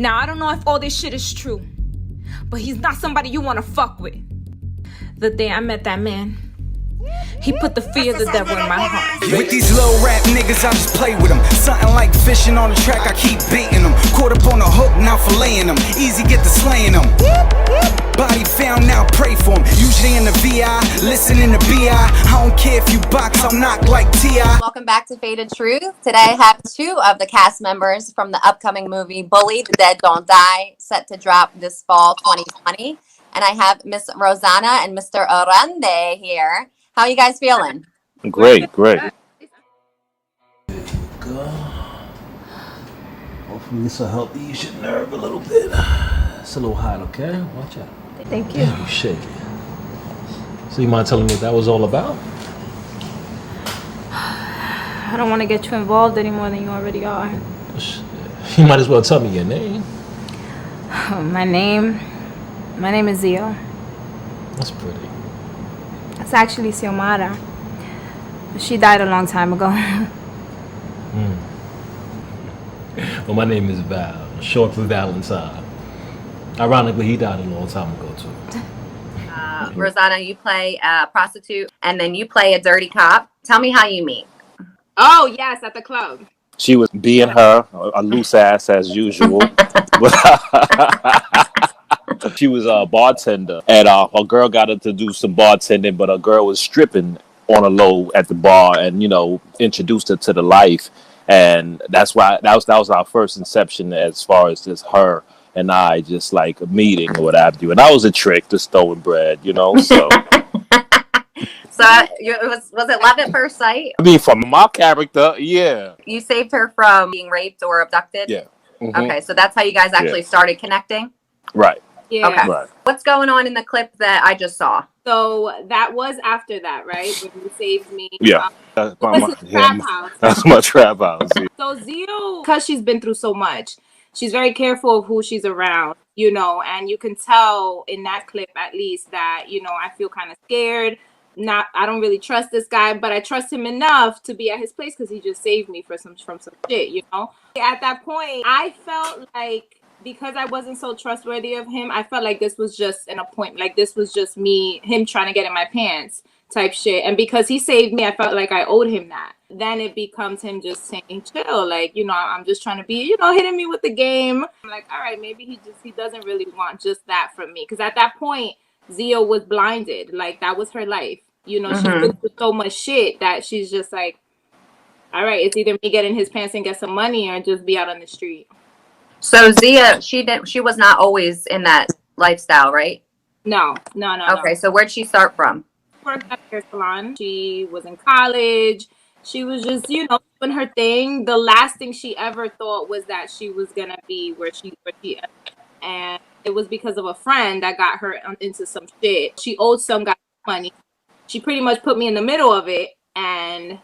Now, I don't know if all this shit is true, but he's not somebody you want to fuck with. The day I met that man, he put the fear of the devil in my heart. With these little rap niggas, I just play with them. Something like fishing on the track, I keep baiting them. Caught up on the hook, now filleting them. Easy get to slaying them. Body found, now pray for him. Usually in the VI, listening to BI. I don't care if you box, I'm not like T.I. Welcome back to Faded Truth. Today I have two of the cast members from the upcoming movie Bully, The Dead Don't Die, set to drop this fall 2020. And I have Miss Rosanna and Mr. Orande here. How are you guys feeling? Great. Good. Hopefully this will help ease your nerve a little bit. It's a little hot, okay? Watch out. Thank you. You shake it. So you mind telling me what that was all about? I don't want to get you involved any more than you already are. You might as well tell me your name. My name is Zio. That's pretty. It's actually Xiomara. She died a long time ago. Well, my name is Val, short for Valentine. Ironically, he died a long time ago, too. Rosanna, you play a prostitute, and then you play a dirty cop. Tell me how you meet. Oh, yes, at the club. She was being her, a loose ass as usual. She was a bartender, and her girl got her to do some bartending, but her girl was stripping on a low at the bar, and introduced her to the life, and that's why that was our first inception as far as just her and I just like meeting or what have you, and that was a trick, just throwing bread, So. So was it love at first sight? I mean, from my character, yeah. You saved her from being raped or abducted? Yeah. Mm-hmm. Okay, so that's how you guys actually started connecting? Right. Yeah. Okay. Right. What's going on in the clip that I just saw? So that was after that, right? When you saved me. Yeah. Trap house. That's my trap house. Yeah. So Zio, because she's been through so much, she's very careful of who she's around, and you can tell in that clip at least that, I feel kind of scared. I don't really trust this guy, but I trust him enough to be at his place because he just saved me from some shit, At that point, I felt like because I wasn't so trustworthy of him, I felt like this was just an appointment. Like this was just him trying to get in my pants type shit. And because he saved me, I felt like I owed him that. Then it becomes him just saying, chill, like, I'm just trying to be, hitting me with the game. I'm like, all right, maybe he doesn't really want just that from me. Because at that point, Zio was blinded. Like that was her life. She's been through so much shit that she's just like, all right, it's either me getting his pants and get some money or just be out on the street. So Zia, she was not always in that lifestyle, right? No. Okay, so where'd she start from? She worked at a hair salon. She was in college. She was just, doing her thing. The last thing she ever thought was that she was gonna be where she and it was because of a friend that got her into some shit. She owed some guy money. She pretty much put me in the middle of it, and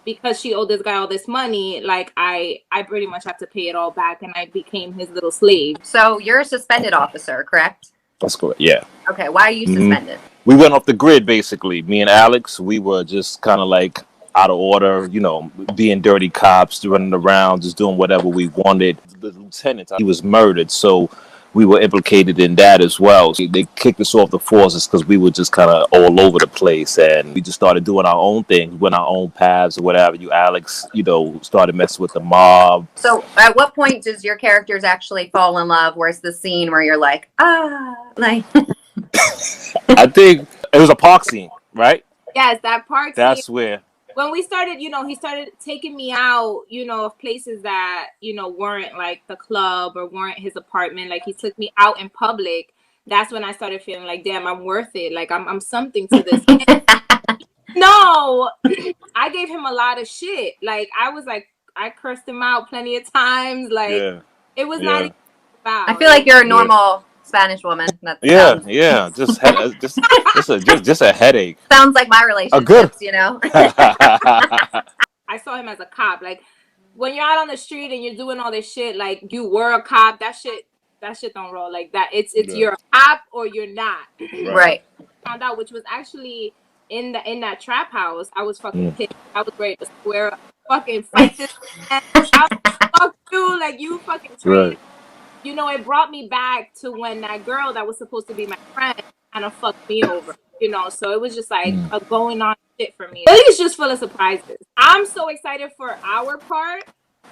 because she owed this guy all this money, like I pretty much have to pay it all back, and I became his little slave. So you're a suspended officer, correct? That's correct. Yeah. Okay, why are you suspended? We went off the grid basically. Me and Alex, we were just kind of like out of order, being dirty cops, running around, just doing whatever we wanted. The lieutenant, he was murdered, so we were implicated in that as well. So they kicked us off the forces because we were just kind of all over the place, and we just started doing our own thing, went our own paths or whatever. You, Alex, started messing with the mob. So at what point does your characters actually fall in love? Where's the scene where you're like, like? I think it was a park scene, right? Yes, that park scene. That's where. When we started, he started taking me out, of places that, weren't like the club or weren't his apartment. Like he took me out in public. That's when I started feeling like, damn, I'm worth it. Like I'm something to this. No, I gave him a lot of shit. Like I cursed him out plenty of times. Like it was not even about. I feel like you're a normal Spanish woman. Just a headache. Sounds like my relationships, I saw him as a cop. Like when you're out on the street and you're doing all this shit, like you were a cop. That shit don't roll like that. It's you're a cop or you're not. Right. Found out, which was actually in that trap house. I was fucking pissed. I was ready to swear, fucking fight this man. I was fuck you, like you fucking trained. you know, it brought me back to when that girl that was supposed to be my friend kind of fucked me over, you know. So it was just like a going on shit for me. It's just full of surprises. I'm so excited for our part,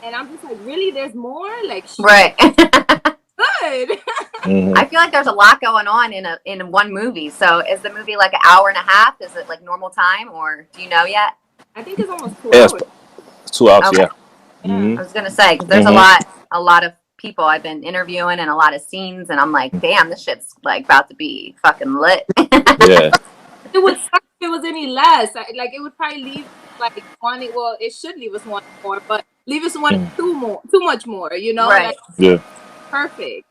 and I'm just like, really, there's more? Like, shit, Right. good. I feel like there's a lot going on in one movie. So is the movie like an hour and a half? Is it like normal time, or do you know yet? I think it's almost 2 Yeah, hours. it's 2 hours. Okay. Yeah. I was gonna say, because there's a lot of people I've been interviewing and a lot of scenes, and I'm like, damn, this shit's like about to be fucking lit. Yeah. It would suck if it was any less. Like, it would probably leave like wanting. Well, it should leave us wanting more, but leave us wanting too much more. You know, Right. like, Yeah. perfect.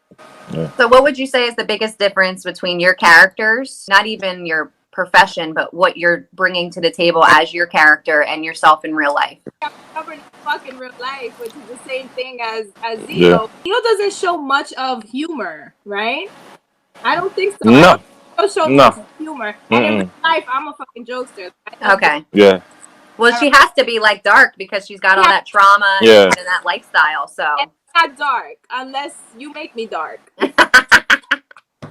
So what would you say is the biggest difference between your characters, not even your profession, but what you're bringing to the table as your character and yourself in real life? Covered fucking real life, which is the same thing as Zio. Yeah. Zio doesn't show much of humor, right? I don't think so. No. I don't show No. much humor. And in real life, I'm a fucking jokester. Okay. Yeah. Well, she has to be like dark because she's got all that trauma Yeah. and that lifestyle. So And I'm not dark unless you make me dark.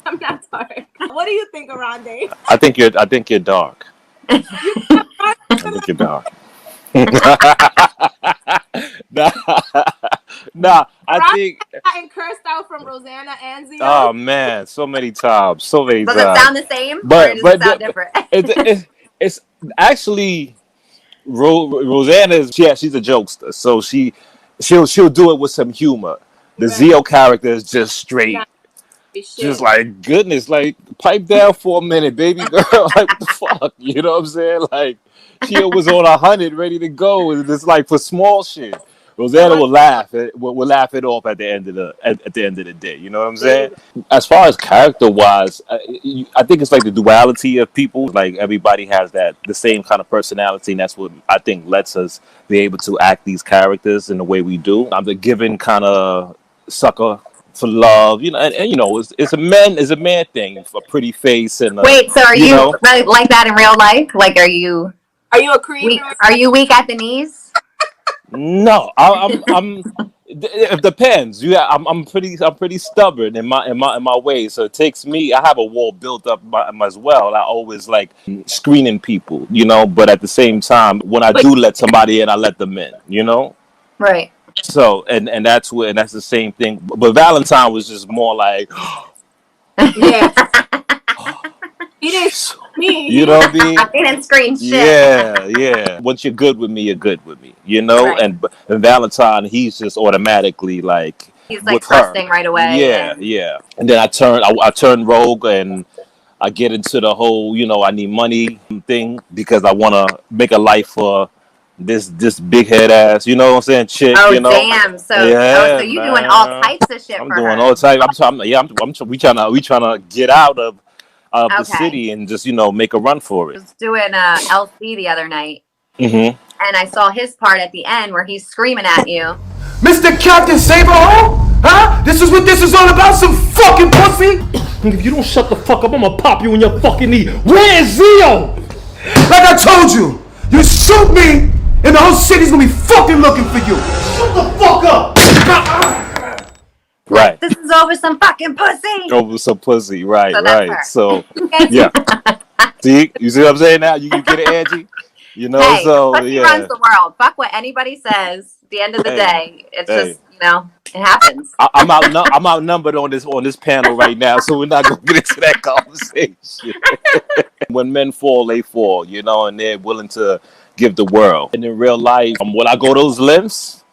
I'm not dark. What do you think, Arande? I think you're dark. I think you're dark. nah, I think. Gotten cursed out from Rosanna and Zio. Oh man, so many times, so many does times. it sound the same, But- or does but it sound the- different? It's actually Rosanna is she's a jokester, so she'll do it with some humor. The Right. Zio character is just straight. Yeah. Just like, goodness, like, pipe down for a minute, baby girl. Like, what the fuck? You know what I'm saying? Like, she was on 100, ready to go. And it's like for small shit. Rosanna will laugh. Will laugh it off at the end of the day. You know what I'm saying? As far as character wise, I think it's like the duality of people. Like everybody has the same kind of personality, and that's what I think lets us be able to act these characters in the way we do. I'm the given kind of sucker for love, you know, and you know, it's a man thing, a pretty face and Wait, so are you know? like that in real life? Like, are you a creep? weak? Are you weak at the knees? No, I'm. It depends. Yeah, I'm pretty stubborn in my ways. So it takes me. I have a wall built up as well. I always like screening people, you know. But at the same time, when I do let somebody in, I let them in, you know. Right. So and that's the same thing. But Valentine was just more like, Yeah. He didn't me. you know what I mean? He didn't scream shit. Yeah. Once you're good with me, you're good with me. You know, Right. and Valentine, he's just automatically like He's like with her. trusting right away. Yeah. And then I turn rogue and I get into the whole, you know, I need money thing because I want to make a life for this big head ass, you know what I'm saying, chick. Oh, you know? damn! So so you doing all types of shit I'm for doing her. all types. We trying to get out of the Okay. city and just, you know, make a run for I it. was doing LC the other night, Mm-hmm. and I saw his part at the end where he's screaming at you. Mr. Captain Saberhole? Huh? This is what this is all about? Some fucking pussy? If you don't shut the fuck up, I'm gonna pop you in your fucking knee. Where's Zio? Like I told you, you shoot me, and the whole city's gonna be fucking looking for you. Shut the fuck up! Right. This is over some fucking pussy. Over some pussy. Right. So that's right. her. So yeah. See, you see what I'm saying now? You get it, Angie. You know, Hey, so pussy yeah. runs the world. Fuck what anybody says. At the end of the Hey. day, it's Hey. just, you know, it happens. I'm outnumbered on this panel right now, so we're not gonna get into that conversation. When men fall, they fall, you know, and they're willing to give the world. And in real life, will I go those lengths?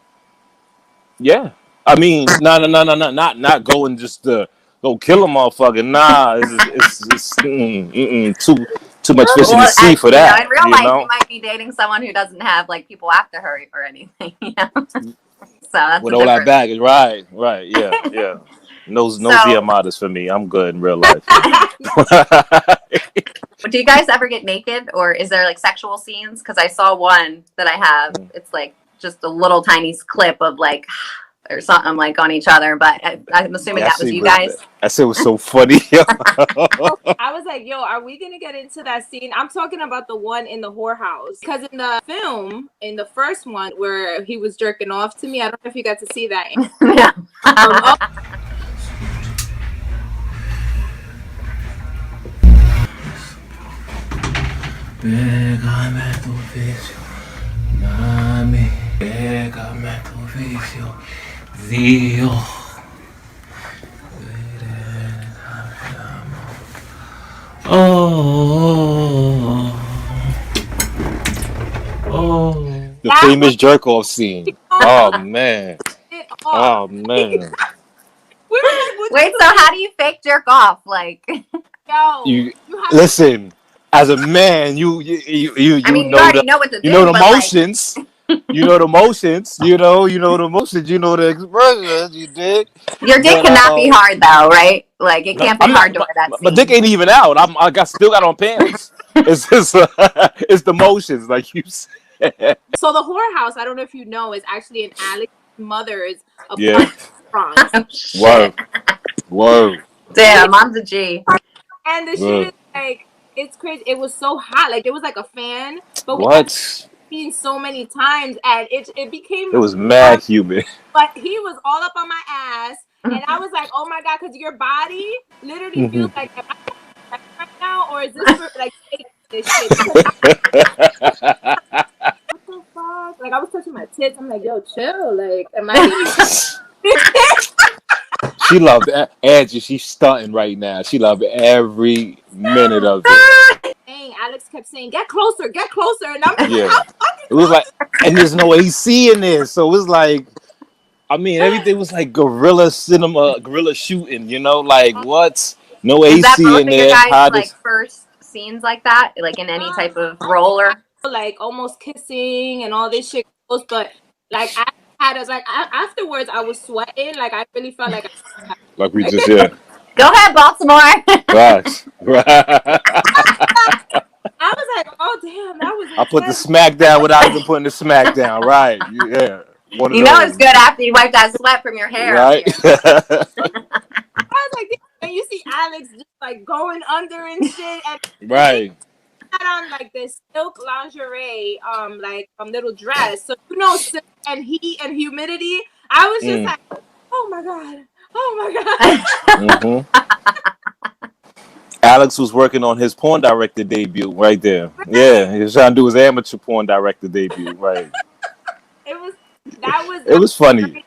Yeah. I mean, no, not going just to go kill a motherfucker. Nah, it's too much fish in the sea for that. In real life, you might be dating someone who doesn't have like people after her or anything. You know? So that's with the all that difference. baggage, right, yeah. No So- Ziamadas for me. I'm good in real life. Do you guys ever get naked, or is there like sexual scenes? Because I saw one that I have. It's like just a little tiny clip of like or something like on each other. But I'm assuming that was you guys. I said it was so funny. I was like, yo, are we gonna get into that scene? I'm talking about the one in the whorehouse. Because in the film, in the first one where he was jerking off to me, I don't know if you got to see that. Yeah. Pégame tu vicio, mami. Pégame tu vicio, Dios. Oh. The famous jerk off scene. Oh man. Oh man. We were like, what Wait, so how do you fake jerk off? Like, You have listen. As a man, you I mean, you know already know what to you know do, the but like, motions. You know the motions. You know the motions. You know the expressions. You dig? your dick But cannot be hard though, right? Like, it can't be I'm hard not. during that My dick scene. ain't even out. Still got on panties. It's just it's the motions, like you said. So the whorehouse, I don't know if you know, is actually in Alex's mother's Yeah. apartment in Bronx. Oh, shit. Word. Word. Damn, I'm the G. And the shit Word. is like, it's crazy. It was so hot. Like, there was like a fan, but we had What? seen so many times, and it became It was mad humid. but he was all up on my ass, and I was like, oh my God, because your body literally feels like, am I right now, or is this for like this shit? Because what the fuck? Like, I was touching my tits. I'm like, yo, chill. Like, am I being She loved Angie. She's stunting right now. She loved every minute of it. Dang, Alex kept saying, get closer, and I'm like, Yeah. how fucking It was like, and there's no AC in there, so it was like, I mean, everything was like guerrilla cinema, guerrilla shooting. Like what? No Is that AC both in of your there. guys' How like this? first scenes like that, like in any type of role or? like almost kissing and all this shit goes, but like I had us like afterwards I was sweating, like I really felt like Like we just yeah. Go ahead, Baltimore. Right. Right. I was like, oh damn, that was I put the intense. smack down without even putting the smack down. Right. Yeah. One of You know those. it's good after you wipe that sweat from your hair. Right. I was like, and you see Alex just like going under and shit, and Right. had on like this silk lingerie, like little dress. So silk and heat and humidity. I was just like, oh my God. Mm-hmm. Alex was working on his porn director debut right there. Yeah, he was trying to do his amateur porn director debut. Right. It was funny.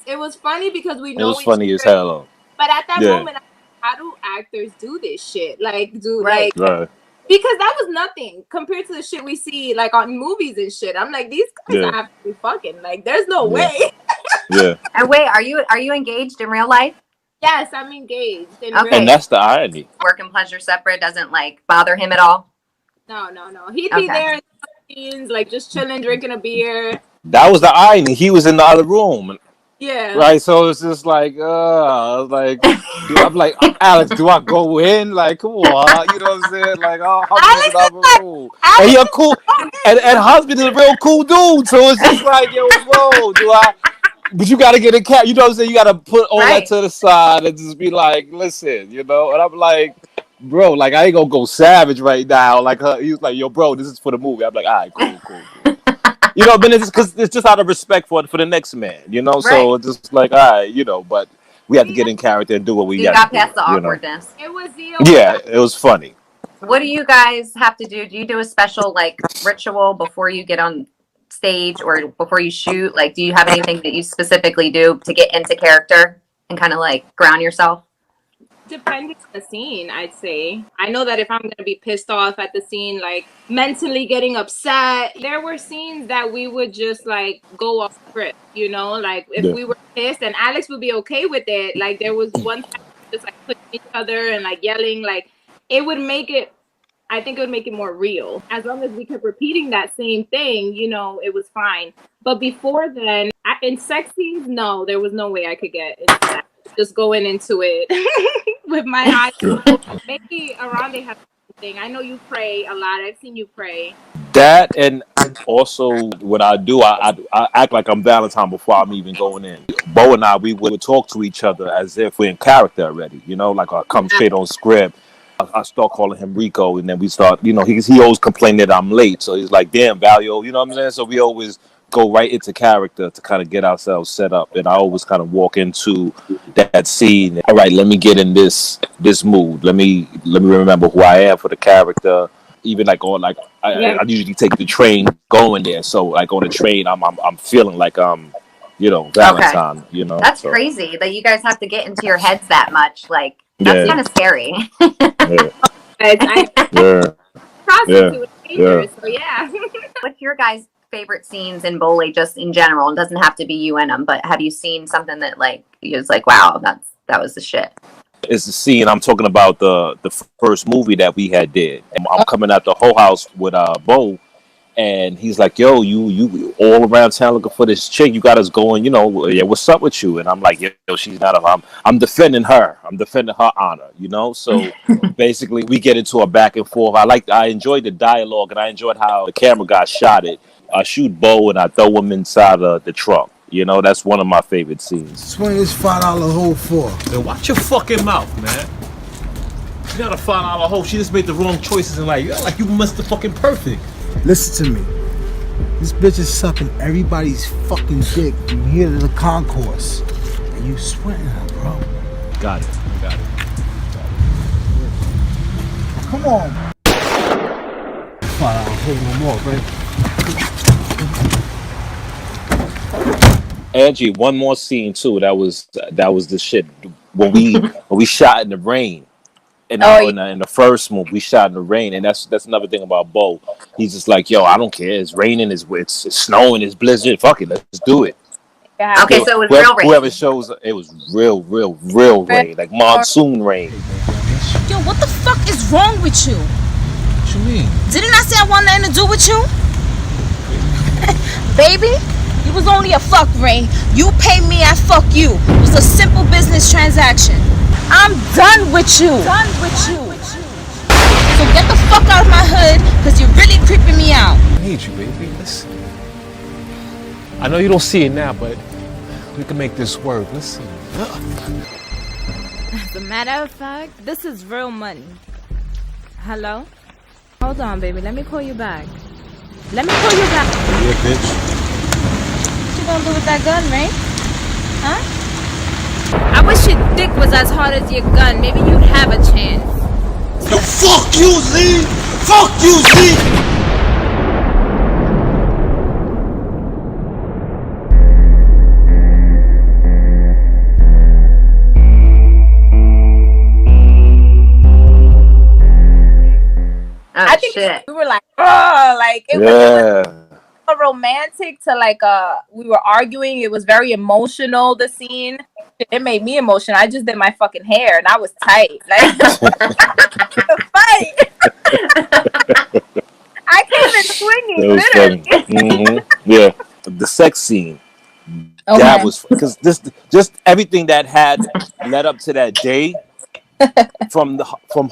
It was funny because we It know was each funny as other. hell. But at that Yeah. moment, how do actors do this shit? Like, Right. Right. because that was nothing compared to the shit we see like on movies and shit. I'm like, these guys Yeah. are actually fucking. Like, there's no Yeah. way. Yeah. And wait, are you engaged in real life? Yes, I'm engaged. Okay. And that's the irony. Work and pleasure separate doesn't like bother him at all. No. He'd be Okay. there in the scenes, like just chilling, drinking a beer. That was the irony. He was in the other room. Yeah. Right. So it's just like, I'm like, Alex, do I go in? Like, come on. You know what I'm saying? Like, oh, husband's in the other room. And he a cool, and husband is a real cool dude. So it's just like, yo, bro, do I? But you got to get a cat. You know what I'm saying? You got to put all that to the side and just be like, listen, And I'm like, bro, like, I ain't going to go savage right now. Like, he was like, yo, bro, this is for the movie. I'm like, all right, cool. But it's because it's just out of respect for the next man, Right. So it's just like, all right, but we have to get in character and do what we You got got past the awkwardness. It was Yeah, it was funny. What do you guys have to do? Do you do a special like ritual before you get on stage or before you shoot? Like, do you have anything that you specifically do to get into character and kind of like ground yourself? Depending on the scene, I'd say. I know that if I'm gonna be pissed off at the scene, like mentally getting upset, there were scenes that we would just like go off script, like if we were pissed, and Alex would be okay with it. Like there was one time just like pushing each other and like yelling, like it would make it. I think it would make it more real. As long as we kept repeating that same thing, it was fine. But before then, in sex scenes, no, there was no way I could get into that. Just going into it with my eyes closed. Maybe around they have something. I know you pray a lot. I've seen you pray. That, and also what I do, I act like I'm Valentine before I'm even going in. Bo and I, we would talk to each other as if we're in character already, like I come straight on script. I start calling him Rico, and then we start, he always complained that I'm late. So he's like, damn, Valio, you know what I'm saying? So we always go right into character to kind of get ourselves set up. And I always kind of walk into that scene. All right, let me get in this mood. Let me remember who I am for the character. Even like on like Yeah. I usually take the train going there. So like on the train, I'm feeling like Valentine. That's So crazy that you guys have to get into your heads that much. Like, that's yeah, kind of scary. yeah, I yeah, yeah, prostitute yeah. dangerous. So yeah. What's your guys' favorite scenes in Bully, just in general? It doesn't have to be you in them, but have you seen something that like you was like, wow, that was the shit? It's the scene I'm talking about, the first movie that we had did. And I'm coming out the whole house with Bo, and he's like, "Yo, you all around town looking for this chick. You got us going. Yeah, what's up with you?" And I'm like, "Yo, she's not. I'm defending her. I'm defending her honor. So basically, we get into a back and forth. I enjoyed the dialogue, and I enjoyed how the camera guy shot it. I shoot Bo, and I throw him inside the trunk. That's one of my favorite scenes. Swing this $5 hole for. Yo, watch your fucking mouth, man. She not a $5 hoe. She just made the wrong choices in life. You're like you must have fucking perfect. Listen to me. This bitch is sucking everybody's fucking dick from here to the concourse. And you sweating her, bro. Got it. Come on. $5 hole no more, baby. Angie, one more scene too. That was the shit when we shot in the rain. In the first movie, we shot in the rain, and that's another thing about Bo. He's just like, yo, I don't care. It's raining, it's snowing, it's blizzard. Fuck it, let's do it. Yeah. Okay, so it was real rain. Whoever shows it was real rain, like monsoon rain. Yo, what the fuck is wrong with you? What you mean? Didn't I say I want nothing to do with you? Baby, it was only a fuck ring. You pay me, I fuck you. It was a simple business transaction. I'm done with you. So get the fuck out of my hood, because you're really creeping me out. I need you, baby. Listen. I know you don't see it now, but we can make this work. Listen. As a matter of fact, this is real money. Hello? Hold on, baby. Let me call you back. Yeah, bitch. What you gonna do with that gun, right? Huh? I wish your dick was as hard as your gun. Maybe you'd have a chance. Yo, fuck you, Z! Fuck you, Z! Oh, I think shit. we were like, oh, like it was Yeah. romantic to like we were arguing. It was very emotional, the scene. It made me emotional. I just did my fucking hair and I was tight. Like the fight. I came in swinging, That was literally. funny. Yeah, the sex scene. Okay. That was because just everything that had led up to that day. From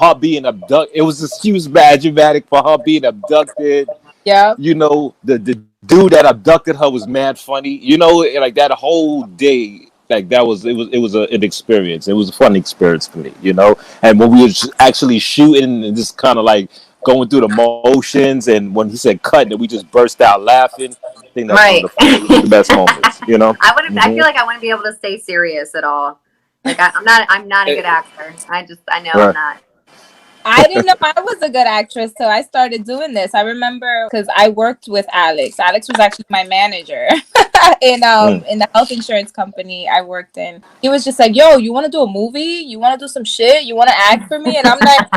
her being abducted, it was this huge dramatic for her being abducted. Yeah. The dude that abducted her was mad funny. Like that whole day, like it was an experience. It was a fun experience for me. And when we were actually shooting and just kind of like going through the motions, and when he said cut, and we just burst out laughing. I think that's one of the best moments. I feel like I wouldn't be able to stay serious at all. Like I'm not a good actor. I know I'm not. I didn't know I was a good actress till I started doing this. I remember because I worked with Alex. Alex was actually my manager in the health insurance company I worked in. He was just like, "Yo, you want to do a movie? You want to do some shit? You want to act for me?" And I'm like,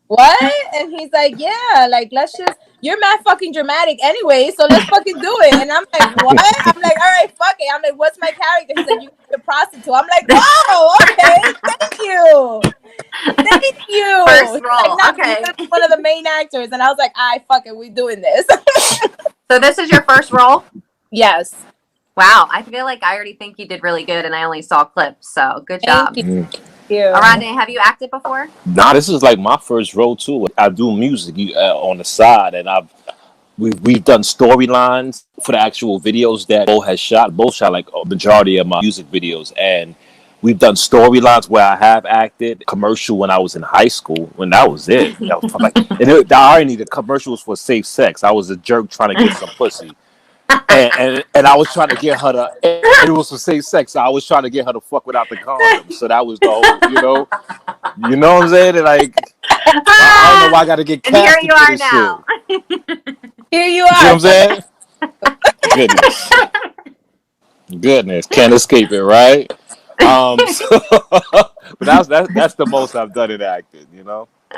"What?" And he's like, "Yeah, like let's just. You're mad fucking dramatic anyway, so let's fucking do it." And I'm like, "What?" I'm like, "All right, fuck it." I'm like, "What's my character?" He's like, "You're the prostitute." I'm like, "Oh, okay, thank you." Thank you. First role. Like, Okay. One of the main actors, and I was like, "I fuck it, we doing this." So this is your first role? Yes. Wow. I feel like I already think you did really good, and I only saw clips. So good job. Thank you. Arande, have you acted before? Nah, this is like my first role too. I do music on the side, and we've done storylines for the actual videos that Bo has shot. Bo shot like a majority of my music videos, and we've done storylines where I have acted. Commercial when I was in high school, when that was it. The irony, the commercial was for safe sex. I was a jerk trying to get some pussy. and I was trying to get her to. And it was for safe sex. So I was trying to get her to fuck without the condom. So that was the whole, you know what I'm saying? And like, I don't know why I got to get And here casted you for are this now. shit. Here you You see what are. I'm saying? Goodness, can't escape it, right? So, but that's the most I've done in acting,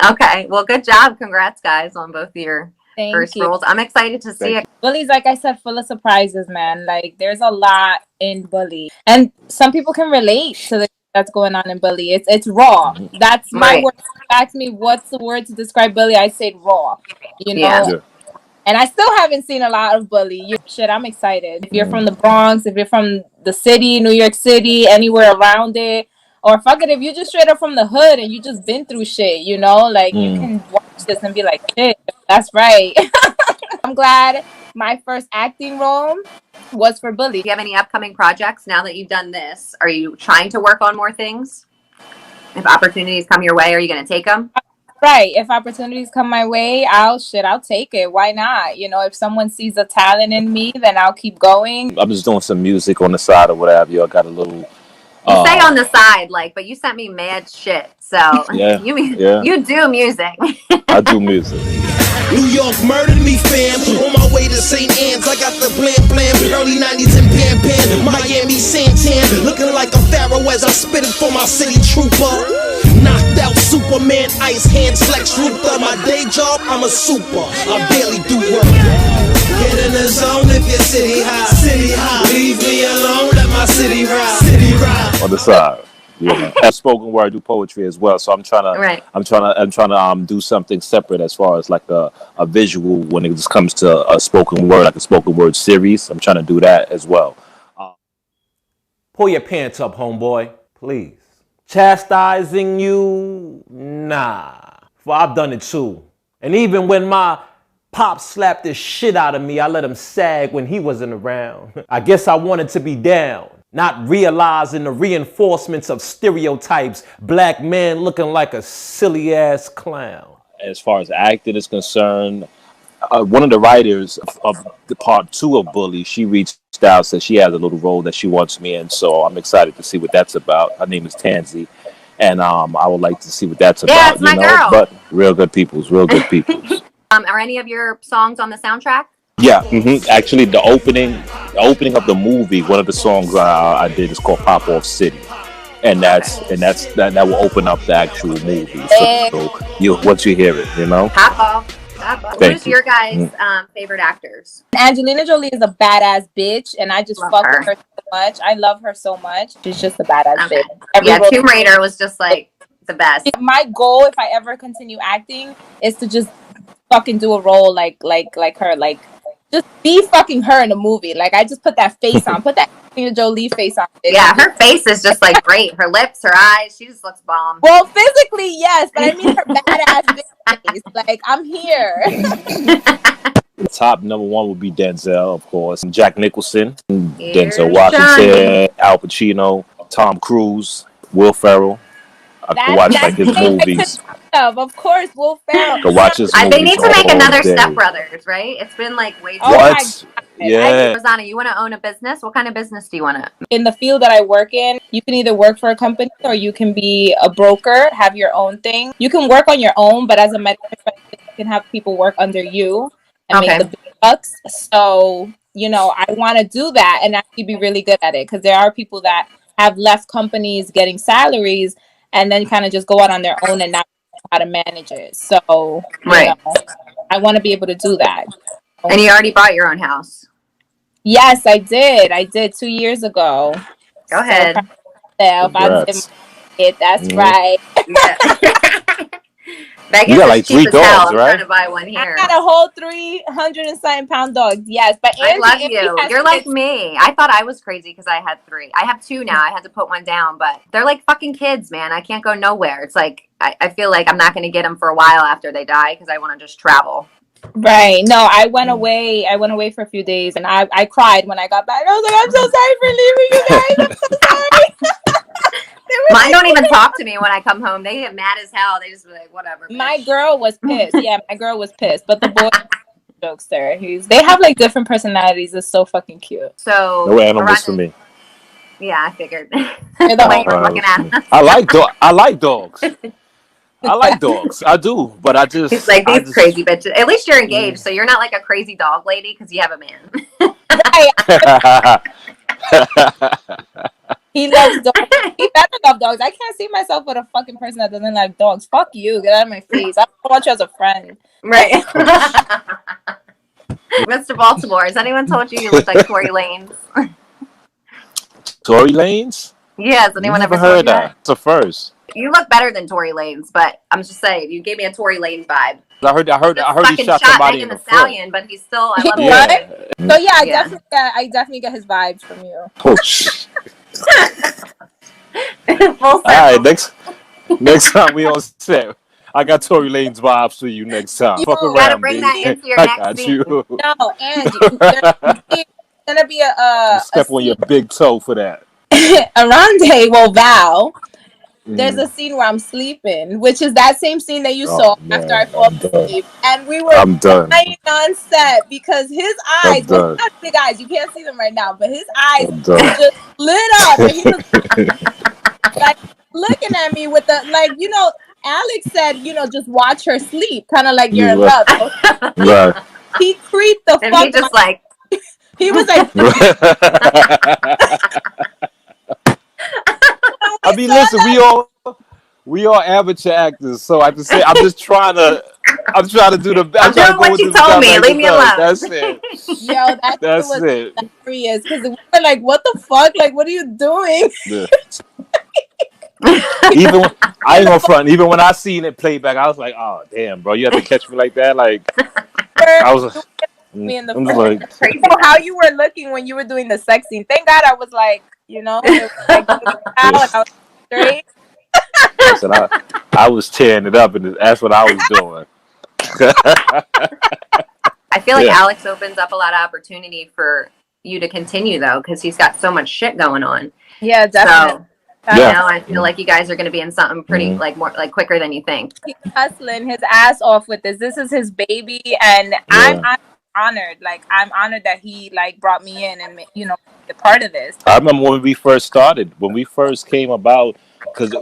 Okay. Well, good job. Congrats, guys, on both of your Thank first you. roles. I'm excited to see Thank it. Bully's, like I said, full of surprises, man. Like there's a lot in Bully, and some people can relate to the that's going on in Bully. It's raw. That's my Right. word. If you ask me what's the word to describe Bully, I say raw. You Yeah. know, Yeah. and I still haven't seen a lot of Bully. Shit, I'm excited. If you're from the Bronx, if you're from the city, New York City, anywhere around it, or fuck it, if you just straight up from the hood and you just been through shit, like you can watch this and be like, shit, that's right. I'm glad my first acting role was for Bully. Do you have any upcoming projects now that you've done this? Are you trying to work on more things? If opportunities come your way, are you going to take them? Right. If opportunities come my way, I'll take it. Why not? If someone sees a talent in me, then I'll keep going. I'm just doing some music on the side or whatever. I got a little. You say on the side, but you sent me mad shit. So Yeah. you do music. I do music. New York murdered me, fam. On my way to St. Anne's, I got the blam, early 90s and Pan. Miami, Santan, looking like a pharaoh as I spit it for my city trooper. Knocked out Superman, ice hand, Lex Luthor. My day job, I'm a super. I barely do work. Get in the zone if you're city high. Leave me alone, let my city ride. On the side. Yeah. As spoken word, I do poetry as well. So I'm trying to, Right. I'm trying to do something separate as far as like a visual when it just comes to a spoken word, like a spoken word series. I'm trying to do that as well. Pull your pants up, homeboy, please. Chastising you? Nah. For I've done it too. And even when my pop slapped the shit out of me, I let him sag when he wasn't around. I guess I wanted to be down, not realizing the reinforcements of stereotypes, black men looking like a silly ass clown. As far as acting is concerned, one of the writers of the part 2 of Bully, she reached out, said she has a little role that she wants me in. So I'm excited to see what that's about. Her name is Tansy. And I would like to see what that's Yeah, about, it's my girl. But real good peoples. Are any of your songs on the soundtrack? Yeah, actually, the opening of the movie, one of the songs I did is called "Pop Off City," and that will open up the actual movie. So once you hear it, Pop off. Who's your guys' favorite actors? Angelina Jolie is a badass bitch, and I just Love fuck her. with her so much. I love her so much. She's just a badass Okay. bitch. Tomb Raider was just like the best. My goal, if I ever continue acting, is to just fucking do a role like her, just be fucking her in a movie. Like I just put that face on, put that Angelina Jolie face on. Yeah, her face is just like great. Her lips, her eyes, she just looks bomb. Well, physically, yes, but I mean her badass bitch face. Like I'm here. Top number 1 would be Denzel, of course, Jack Nicholson, Here's Denzel Washington, Al Pacino, Tom Cruise, Will Ferrell. I could watch like his movies. Of course, Will Ferrell. Could watch his movies. They need to make all another day. Step Brothers, right? It's been like way too Oh my What? God. Yeah. Rosanna, you want to own a business? What kind of business do you want to? In the field that I work in, you can either work for a company or you can be a broker, have your own thing. You can work on your own, but as a medical professional, you can have people work under you and make the big bucks. So, I want to do that and actually be really good at it, because there are people that have left companies getting salaries and then kind of just go out on their own and not know how to manage it. So, I want to be able to do that. And you already bought your own house? Yes, I did. 2 years ago. Go ahead. Congrats. That's right. Vegas You got like is cheap 3 as hell. dogs, I'm right? trying to buy one here. I got a whole 300 and something pound dogs. Yes, but I love Angie you. has You're like kids. me. I thought I was crazy because I had 3. I have 2 now. I had to put one down, but they're like fucking kids, man. I can't go nowhere. It's like I feel like I'm not going to get them for a while after they die because I want to just travel. Right. No, I went away. I went away for a few days, and I cried when I got back. I was like, I'm so sorry for leaving you guys. I'm so sorry. Mine don't even talk to me when I come home. They get mad as hell. They just be like, whatever. Bitch. My girl was pissed. Yeah, my girl was pissed. But the boy, jokester. They have like different personalities. It's so fucking cute. So No animals for Arana, me. yeah, I figured. They're The the way only you were looking at him. I like dogs. I like dogs. I do, but He's like, I these just. crazy bitches. At least you're engaged, so you're not like a crazy dog lady because you have a man. right. He loves dogs. He better love dogs. I can't see myself with a fucking person that doesn't like dogs. Fuck you. Get out of my face. I don't want you as a friend. Right. Mr. Baltimore, has anyone told you look like Tory Lanez? Tory Lanez? Yeah, has anyone Never ever told heard you that. It's a first. You look better than Tory Lanez, but I'm just saying, you gave me a Tory Lanez vibe. I heard he Fucking shot shot somebody Megan in Thee the foot. Stallion, but he's still, I love him. Yeah. So yeah, Yeah. I definitely get his vibes from you. Oh shit. Full All right, circle. next time we on set, I got Tory Lane's vibes for you next time. You Fuck Gotta around, bring baby. that into your I next got scene. you. No, and there's gonna be a Step on your scene big toe for that. around Val. There's a scene where I'm sleeping, which is that same scene that you saw after I Man, fall I'm done. asleep. And we were I'm done. dying on set because his I'm eyes, well, done. he has big eyes. You can't see them right now, but his eyes I'm done. just lit up. And he was like looking at me with the, like, you know, Alex said, you know, just watch her sleep, kind of like you're in love. So Right. he creeped the And fuck he just out. like, He was like, I mean, listen, we all amateur actors, so I'm just trying to do the. I'm trying to doing go what with you this told job me. like Leave me this. alone. That's it. yo, that shit That's was it. hilarious because we were like, what the fuck? Like, what are you doing? Yeah. Even I ain't gonna front. Even when I seen it played back, I was like, "Oh damn, bro, you have to catch me like that." Like I was, Me in the I'm first, like, Crazy. so how you were looking when you were doing the sex scene. Thank God I was like, you know, it was like out and I was straight. I said, I was tearing it up, and that's what I was doing. I feel like Yeah. Alex opens up a lot of opportunity for you to continue though, because he's got so much shit going on. Yeah, definitely. So, Yeah. you know, I feel like you guys are going to be in something pretty Mhm. like more like quicker than you think. He's hustling his ass off with this. This is his baby, and I'm honored. Like, I'm honored that he like brought me in and, you know, be a part of this. I remember when we first started, when we first came about, because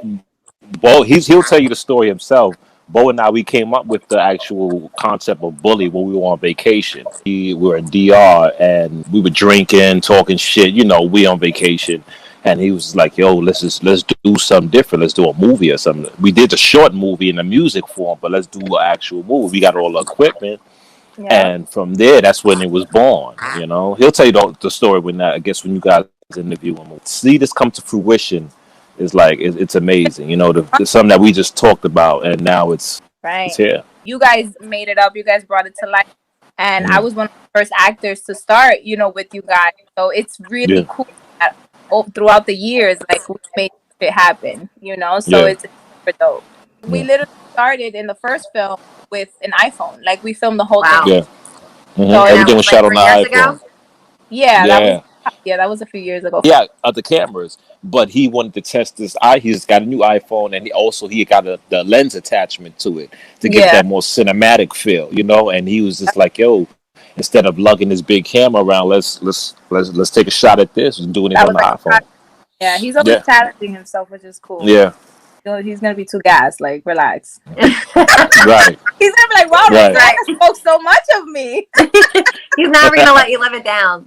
Bo, he'll tell you the story himself. Bo and I, we came up with the actual concept of bully when we were on vacation. We were in DR and we were drinking, talking shit. You know, we on vacation, and he was like, "Yo, let's do something different. Let's do a movie or something." We did a short movie in a music form, but let's do an actual movie. We got all the equipment. Yeah. And from there, that's when it was born. You know, he'll tell you the story when that. I guess when you guys interview him, see this come to fruition is like it's amazing. You know, the something that we just talked about, and now it's Right. here. You guys made it up. You guys brought it to life. And I was one of the first actors to start, you know, with you guys. So it's really cool that throughout the years, like, we made it happen, you know? So it's super dope. We literally started in the first film with an iPhone. Like, we filmed the whole thing. Yeah. So Everything was shot on the 3 years iPhone. ago? Yeah, Yeah. that was a few years ago. Yeah, the cameras. But he wanted to test this. He's got a new iPhone, and he got the lens attachment to it to give that more cinematic feel, you know. And he was just like, "Yo, instead of lugging this big camera around, let's take a shot at this and doing it on the iPhone." Yeah, he's always challenging himself, which is cool. Yeah. He's gonna be too gassed. Like, relax. Right. He's gonna be like, "Wow, Rosanna spoke so much of me." He's never gonna let you live it down.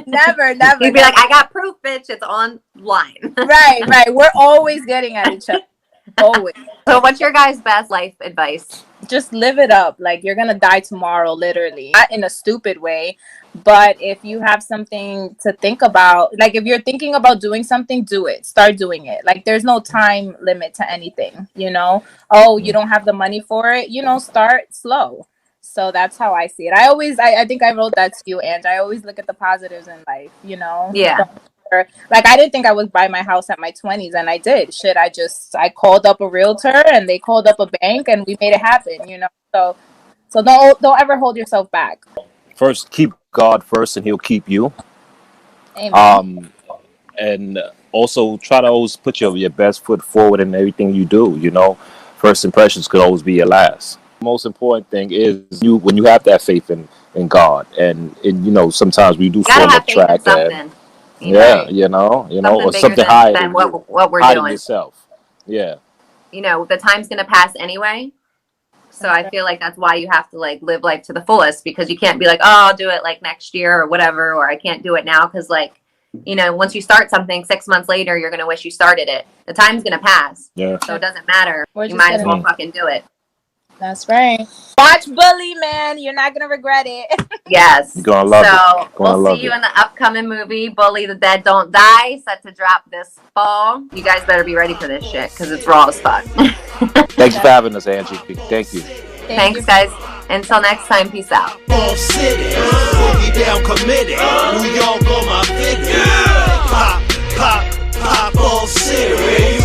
Never. He'd be like, "I got proof, bitch. It's online." Right. We're always getting at each other. Always. So, what's your guys' best life advice? Just live it up. Like, you're gonna die tomorrow, literally. Not in a stupid way, but if you have something to think about, like, if you're thinking about doing something, do it. Start doing it. Like, there's no time limit to anything, you know? Oh, you don't have the money for it, you know, start slow. So that's how I see it. I think I wrote that to you, and I always look at the positives in life, you know? Yeah. Like, I didn't think I would buy my house at my 20s, and I did. Shit, I called up a realtor, and they called up a bank, and we made it happen, you know? So don't ever hold yourself back. First, keep God first, and He'll keep you. Amen. And also try to always put your best foot forward in everything you do. You know, first impressions could always be your last. Most important thing is you when you have that faith in God, and you know sometimes we do Gotta fall have off faith in track, and something. yeah, Right. you know, Something or bigger something higher than than you, what we're higher than doing. yourself. Yeah, You know, the time's gonna pass anyway. So I feel like that's why you have to like live life to the fullest, because you can't be like, oh, I'll do it like next year or whatever, or I can't do it now because like, you know, once you start something 6 months later, you're gonna wish you started it. The time's gonna pass, yeah. so it doesn't matter. We're You just might as well gonna- fucking do it. That's right. Watch Bully, man. You're not gonna regret it. Yes. You're gonna love it. So Gonna we'll love see you it. in the upcoming movie, Bully the Dead Don't Die, set to drop this fall. You guys better be ready for this shit because it's raw as fuck. Thanks for having us, Angie. Thank you. Thanks, guys. Until next time, peace out. All city, boogie down committed. New York on my figure. Pop, pop, pop, all city.